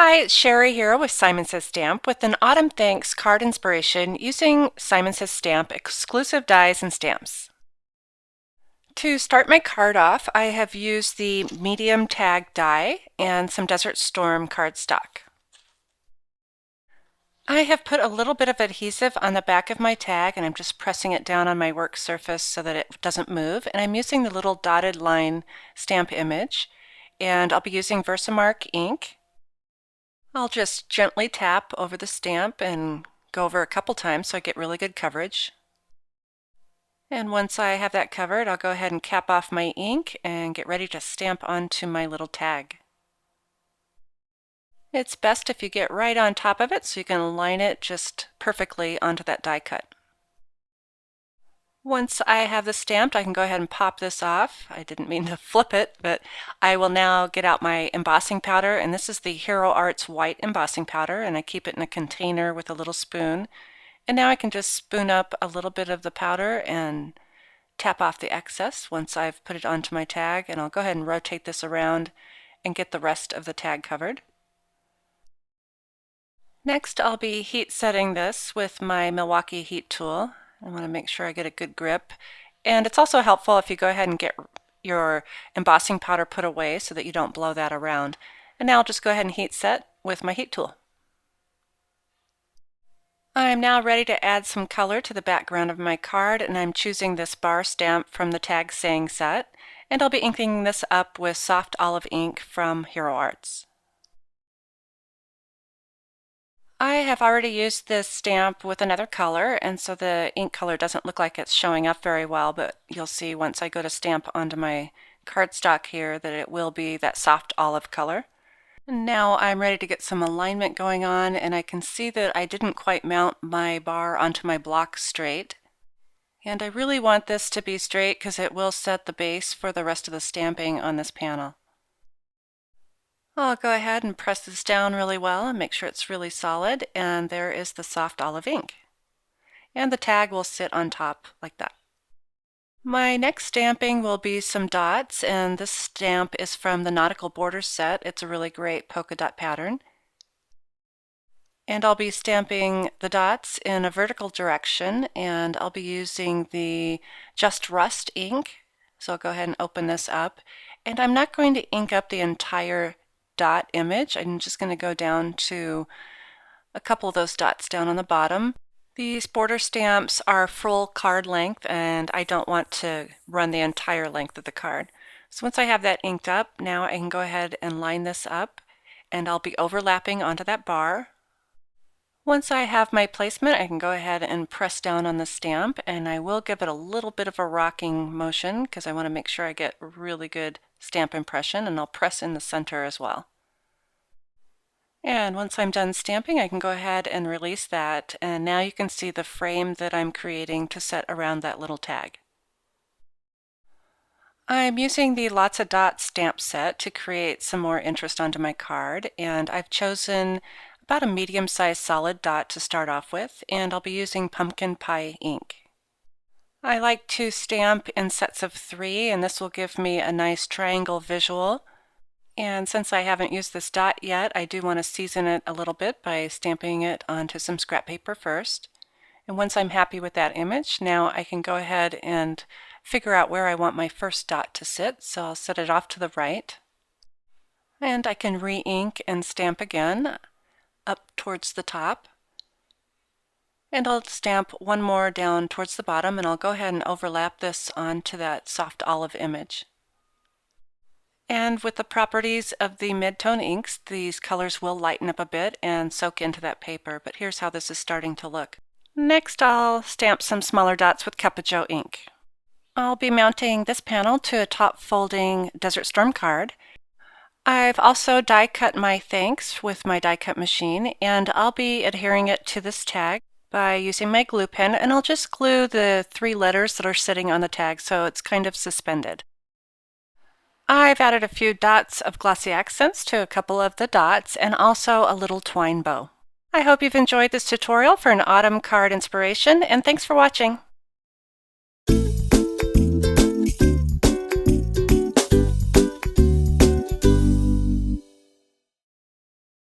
Hi, it's Sherry here with Simon Says Stamp with an Autumn Thanks card inspiration using Simon Says Stamp exclusive dies and stamps. To start my card off, I have used the medium tag die and some Desert Storm cardstock. I have put a little bit of adhesive on the back of my tag and I'm just pressing it down on my work surface so that it doesn't move, and I'm using the little dotted line stamp image, and I'll be using Versamark ink. I'll just gently tap over the stamp and go over a couple times so I get really good coverage. And once I have that covered, I'll go ahead and cap off my ink and get ready to stamp onto my little tag. It's best if you get right on top of it so you can align it just perfectly onto that die cut. Once I have this stamped, I can go ahead and pop this off. I didn't mean to flip it, but I will now get out my embossing powder, and this is the Hero Arts white embossing powder, and I keep it in a container with a little spoon. And now I can just spoon up a little bit of the powder and tap off the excess once I've put it onto my tag, and I'll go ahead and rotate this around and get the rest of the tag covered. Next, I'll be heat setting this with my Milwaukee heat tool. I want to make sure I get a good grip. And it's also helpful if you go ahead and get your embossing powder put away so that you don't blow that around. And now I'll just go ahead and heat set with my heat tool. I'm now ready to add some color to the background of my card, and I'm choosing this bar stamp from the Tag Saying set, and I'll be inking this up with soft olive ink from Hero Arts. I have already used this stamp with another color, and so the ink color doesn't look like it's showing up very well, but you'll see once I go to stamp onto my cardstock here that it will be that soft olive color. And now I'm ready to get some alignment going on, and I can see that I didn't quite mount my bar onto my block straight. And I really want this to be straight because it will set the base for the rest of the stamping on this panel. I'll go ahead and press this down really well and make sure it's really solid, and there is the soft olive ink. And the tag will sit on top like that. My next stamping will be some dots, and this stamp is from the Nautical Borders set. It's a really great polka dot pattern. And I'll be stamping the dots in a vertical direction, and I'll be using the Just Rust ink. So I'll go ahead and open this up. And I'm not going to ink up the entire dot image. I'm just going to go down to a couple of those dots down on the bottom. These border stamps are full card length, and I don't want to run the entire length of the card. So once I have that inked up, now I can go ahead and line this up, and I'll be overlapping onto that bar. Once I have my placement, I can go ahead and press down on the stamp, and I will give it a little bit of a rocking motion because I want to make sure I get a really good stamp impression, and I'll press in the center as well. And once I'm done stamping, I can go ahead and release that, and now you can see the frame that I'm creating to set around that little tag. I'm using the Lots of Dots stamp set to create some more interest onto my card, and I've chosen about a medium-sized solid dot to start off with, and I'll be using Pumpkin Pie ink. I like to stamp in sets of 3, and this will give me a nice triangle visual. And since I haven't used this dot yet, I do want to season it a little bit by stamping it onto some scrap paper first. And once I'm happy with that image, now I can go ahead and figure out where I want my first dot to sit. So I'll set it off to the right. And I can re-ink and stamp again up towards the top. And I'll stamp one more down towards the bottom, and I'll go ahead and overlap this onto that soft olive image. And with the properties of the mid-tone inks, these colors will lighten up a bit and soak into that paper, but here's how this is starting to look. Next, I'll stamp some smaller dots with Cup of Joe ink. I'll be mounting this panel to a top folding Desert Storm card. I've also die cut my thanks with my die cut machine, and I'll be adhering it to this tag by using my glue pen, and I'll just glue the 3 letters that are sitting on the tag so it's kind of suspended. I've added a few dots of glossy accents to a couple of the dots and also a little twine bow. I hope you've enjoyed this tutorial for an autumn card inspiration, and thanks for watching.